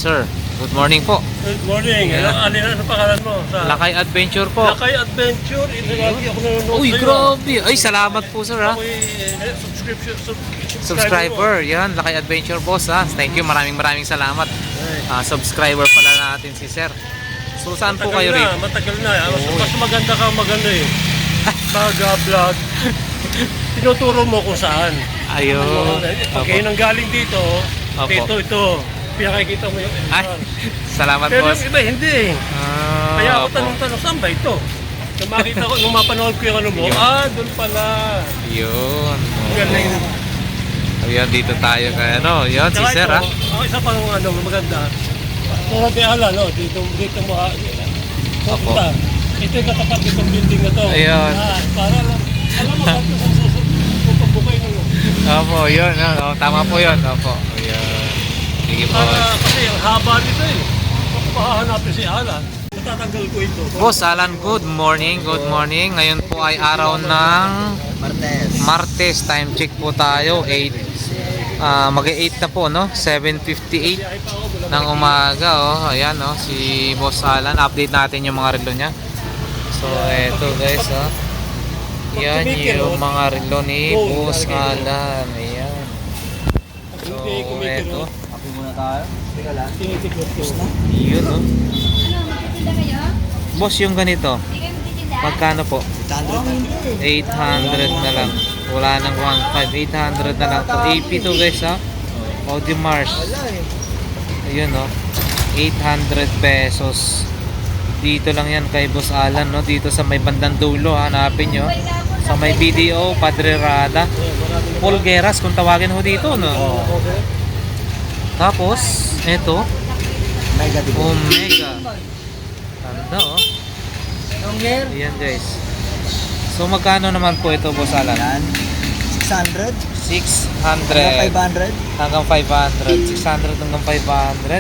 sir. Good morning po. Good morning. Yeah. Ano pangalan mo? Lakay Adventure po. Lakay Adventure. Ito lagi ako nanonood Uy, sa'yo. grabe. Ay, salamat po, sir, ha. Ako'y Subscriber. Yan, Lakay Adventure boss, ha. Thank you. Maraming salamat. Subscriber pala natin si sir. So, saan po kayo rin? Matagal na. Mas maganda ka, maganda eh. Vlog. Tinuturo mo kung saan. Ayun. Pag kayo nang galing dito, Opo. ito. Pinakikita mo yung Ay, salamat pero boss. yung iba hindi. Kaya ako Opo. tanong-tanong, saan ba ito? Nung makita ko, nung mapanood ko yung ano mo, Yun. doon pala. Yun. Galing. Ayan, dito tayo kay ano. Yun, si Saka sir, ito, ha. isa pang ano, maganda. Kung natin ala, no? Dito mo, Opo. ito yung katapat itong building na to. Ayun. Para lang, alam mo, kung sa susunod, kung pagbukay nyo. Opo, yun. Tama po yun. Opo. Ayan. Sige po. Kasi ang haba nito eh. Kung hahanapin si Alan, matatanggal ko ito. Boss Alan, good morning. Good morning. Ngayon po ay araw ng Martes. Time check po tayo. 8. Mag-8 na po, no? 7:58 ng umaga, oh. Ayan, no? Si Boss Alan. Update natin yung mga relo niya. So, eto guys, oh. Yan yung mga relo ni Boss Alan. Ayan. So, eto. Happy muna tayo. Teka lang. Tinitikot ko. Yun, oh. Ano, magtitinda kayo? Boss, yung ganito. Hindi kayo magtitinda? Magkano po? 800 800 na lang. Wala nang 1.5. 800 na lang. AP to guys, ha. Audi Mars. Ayun, no. 800 pesos. Dito lang yan kay Boss Alan, no. Dito sa may bandang dulo, hanapin nyo. Sa may BDO, Padre Rada. Polgueras, kung tawagin ho dito, no. Tapos, eto. Mega di ba? Omega. Tanda, oh. Ayan, guys. So, magkano naman po ito, Boss Alan? Yan. 600. 600 500. hanggang 500. 600 hanggang 500.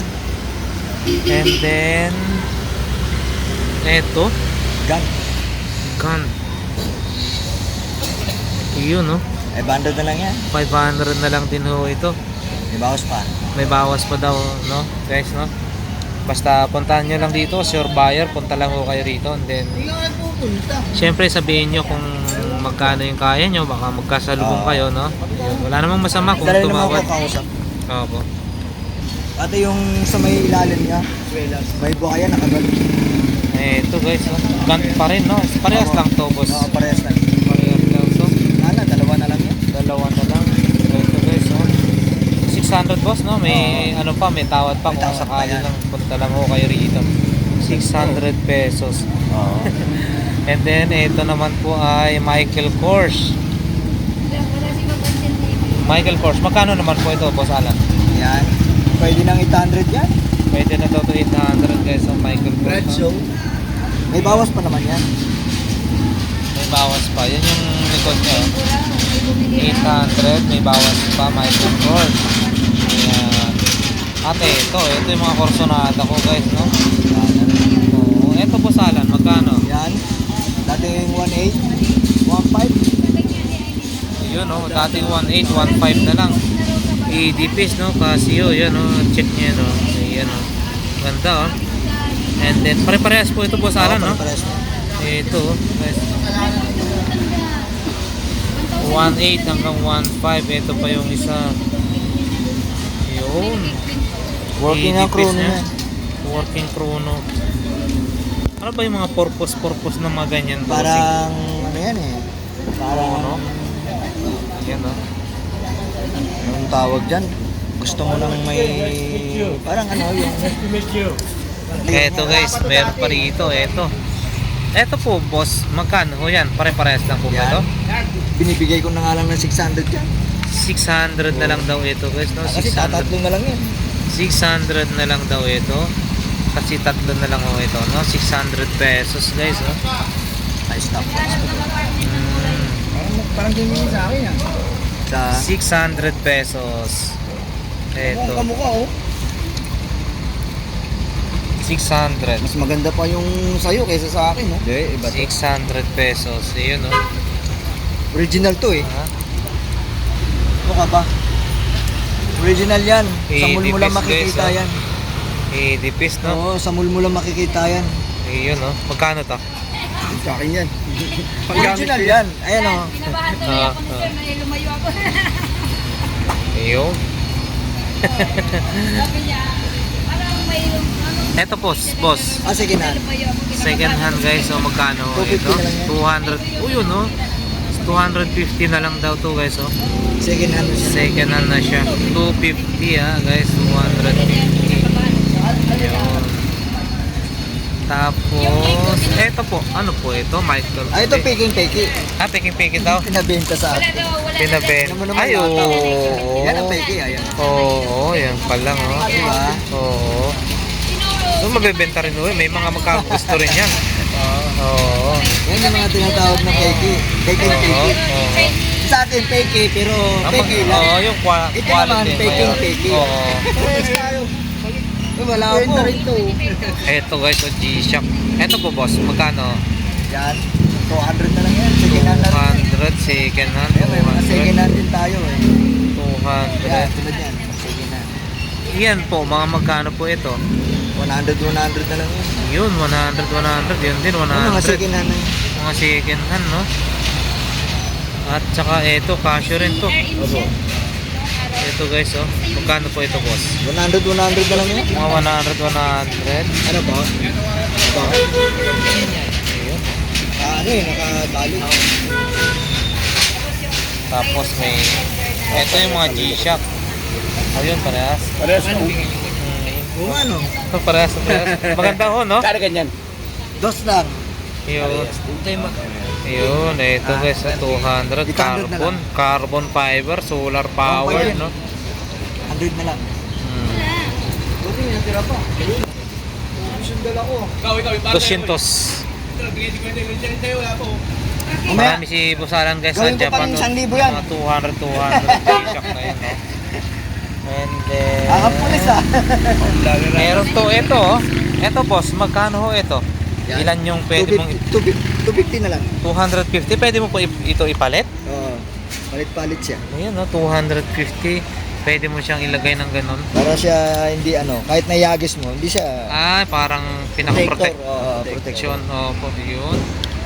And then eto, Gun. gun. Yun, no? 500 na lang yan. 500 na lang din ho ito. May bawas pa. May bawas pa daw, no? Guys, no? Basta puntahan nyo lang dito, sure buyer, punta lang ho kayo rito. And then syempre sabihin nyo kung magkano yung kaya nyo, baka magkasalubong kayo, no? Yun. Wala namang masama kung Dali naman tumawad. ako kausap. Opo. Pati yung sa may ilalim niya, may buhaya nakagal. Ito guys, oh. Gun pa rin, no? Parehas lang to, boss. Oo, parehas lang. Parehas lang to. Dalawa na lang yan. Dalawa na lang. Ito guys, oh. 600 boss, no? May ano pa, may tawad pa kung tawad pa sakali yan. lang punta lang ho kayo rito. 600 pesos. Oo. And then, ito naman po ay Michael Kors. Wala si Mabansin TV. Michael Kors, magkano naman po ito, Boss Alan? Yan. Pwede ng 800 yan. Pwede na daw to 800 guys ang Michael Kors. Red ha? show. May bawas pa naman yan. May bawas pa. Yan yung likod niya. oh. Kurang, may bumili na. 800, may bawas pa, Michael Kors. Ayan. Ate, ito yung mga Corsonada ko guys, no? Oo, ito Boss Alan, magkano? Yan. Dating 1.8. 1.5. Yun, no? Dating 1.8, 1.5 na lang. EDPs, no? Casio, yan, no? Check niya, no? Ayan, no? Ganda, oh. And then, pare-parehas po ito Boss Alan, no? Parehas na. Ito, guys. 1.8 hanggang 1.5. Ito pa yung isa. Yun. Working ang EDPs chrono niya. yan. Working chrono. Ano ba yung mga purpose na mga ganyan? bossing? Parang ano yan eh. Parang Ano? Yan, no? anong tawag dyan? Gusto mo nang may parang ano yung Nice to meet you. Eto guys, meron pa rito. Eto po, boss. Magkano ho yan? Pare-parehas lang po ba ito? binibigay ko na nga lang ng 600 yan. 600 na lang daw ito guys, no? Kasi 600. tatatlo na lang yan. 600 na lang daw ito. Kasi tatlo na lang ho ito, no? 600 pesos guys, oh. Ay, stop. Parang tingin sa akin yan. Sa 600 pesos. Eto, Kamukha oh. 600. mas maganda pa yung sayo kaysa sa akin, no? Hindi, iba to. 600 pesos. Ayun, no? Original to eh. Ha? Ano ka ba? Original yan. Sa mall mo lang 80 makikita guys, yan. 80 piece, no? Oo, sa mall mo lang makikita yan. Ayun, no? Magkano to? Sa akin yan. Original yan. Ayan o. Pinabahan tuloy ako ni sir na lumayo ako. Ayun. Sabi niya, parang may Eto, boss. Ah, sige na. lumayo ako. Second hand, guys. So, magkano 250 ito? na lang yan. 200. Uy, yun, no? 250 na lang daw to, guys, oh. Second hand siya. Second hand na siya. 250, guys. 250. Ayun. Tapos, eto po. Ano po ito? Michael. Ah, ito peki. Ah, peking daw. Pinabenta sa Wala akin. daw, wala Pinaben. Alam mo naman Ay, yata. oo. Yan ang peki, ayan. Oo, yan pala, oh. Diba? Oo. So, mabebenta rin, oh. May mga magkagusto rin yan. Oo. Yan yung mga tinatawag na peki. Peki. Oo. Sa atin peki, pero peki lang. Oo, yung Ito naman, quality. peki. Oo. Parehas tayo. Wala po. Ito. Eto, guys, oh, G-Shock. Eto po, boss. Magkano? Yan. 200 na lang yan. Second hand na rin. 200, second hand, Ayan, may mga second 200. hand din tayo eh. 200. Yan, tulad yan. Second hand. Yan po, mga magkano po ito? 100 na lang yan. Yun, 100. Yun din, 100. Ano, mga second hand na yan. Mga second hand, no? At saka ito, casio rin to. Opo. Ito, guys, oh. Magkano po ito, boss? 100 na lang yan. Mga 100. Ano po? Ito. Ayun. Ano eh, nakabali. Tapos may... Ito yung mga G-Shock. Ayun, parehas. Parehas po. Kung ano? Ito, parehas. Maganda ho, no? Kaya ganyan. Dos lang. Yun. Yun, ito guys, 200 carbon, carbon fiber, solar power, no? 100 na lang. Buti, natira pa. Sundal ako. 200. Marami si Busalan guys sa Gawin ko Japan. pang 1,000 yan. Mga 200 G-Shock na yun, no? And then... Pulis ah. Meron to, ito, oh. Ito, boss, magkano ho ito? Yan. Ilan yung pwede mong... 250 na lang. 250, pwede mo po ito ipalit? Oo. Palit-palit siya. Ayun, no? 250. Pwede mo siyang ilagay ng ganun. Para siya hindi ano, kahit nayagis mo, hindi siya Ah, parang pinaka-protect. Oo, Protection. Opo, yun.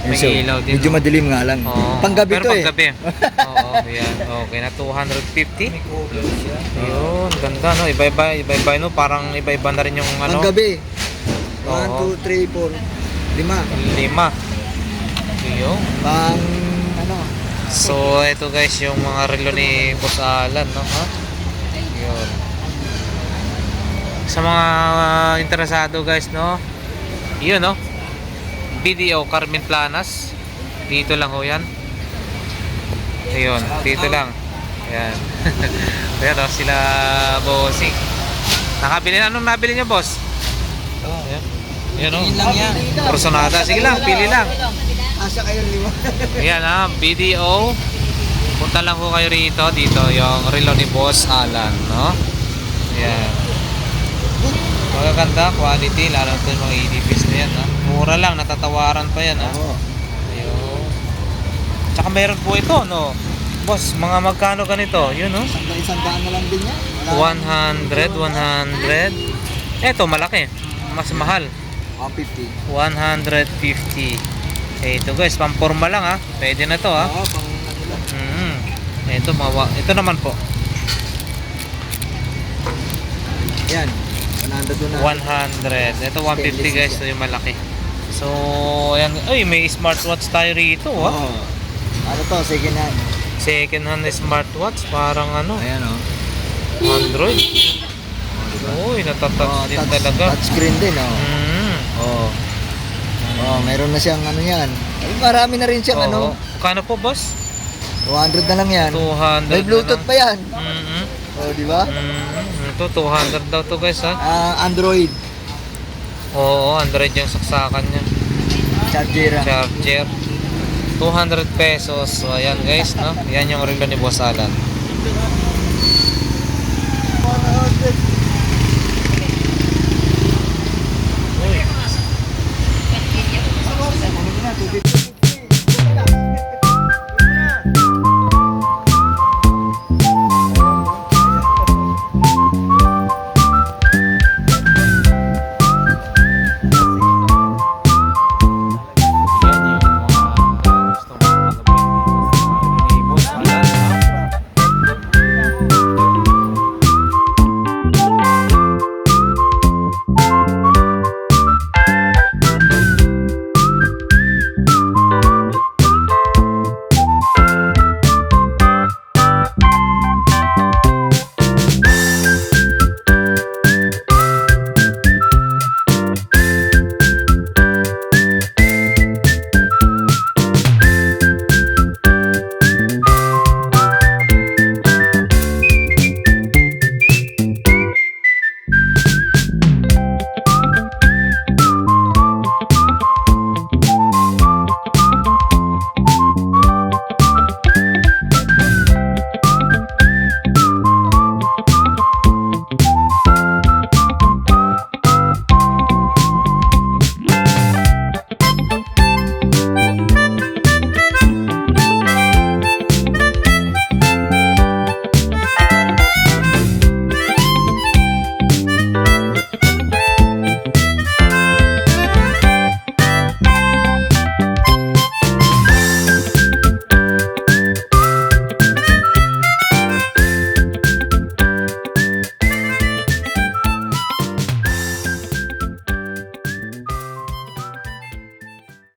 May So, ilaw din. medyo no? madilim nga lang. Oo. Panggabi Pero to panggabi. Oo, yan. Okay na 250. Yun, ganda no. Iba-iba no, parang iba-iba na rin yung ano. Panggabi. Oo. 1, 2, 3, 4, 5. 5. Yun. Pang ano, So, ito guys yung mga relo ni Boss Alan, no? Ha? Yun. Sa mga interesado guys, no? Yun, no? BDO Carmen Planas. Dito lang ho yan. Ayun, dito lang. Ayan. Ayan, no? Sila bossing. Nakabili na. Anong nabili niyo, boss? Ayan. Ayan, no? lang yan. Personada. Sige lang, pili lang. Asa kayo lima. Ayan ha, BDO. Punta lang ho kayo rito. Dito yung relo ni Boss Alan, no? Ayan. Magaganda, quality. Lalo ito yung mga EDPs na yan, ha? Mura lang, natatawaran pa yan, ha? Oo. Ayun. Tsaka meron po ito, no? Boss, mga magkano ganito? Yun, no? Isang daan na lang din yan. 100. Eto, malaki. Mas mahal. 150. 150. Ito guys, pamporma lang, ha? Pwede na to, ha? Oo, pang ano lang. Ito naman po. Yan. 100 na. 100. Ito 150 guys, ito yung malaki. So, ayan. Ay, may smartwatch tayo rito, ha? Oo. Ano to, second hand. Second hand smartwatch, parang ano, Ayan o. Android. Uy, natatouch din talaga. Touch screen din o. Oo. Oh, meron na siyang ano yan. Ay, marami na rin siyang ano. Kano po, boss? 200 na lang yan. 200 May Bluetooth pa yan. Mm-hmm. Oh, di ba? Ito, 200 daw to guys, ha? Android. Oo, Android yung saksakan niya. Charger. Charger. 200 pesos. So, ayan guys, no? Yan yung relo ni Boss Alan.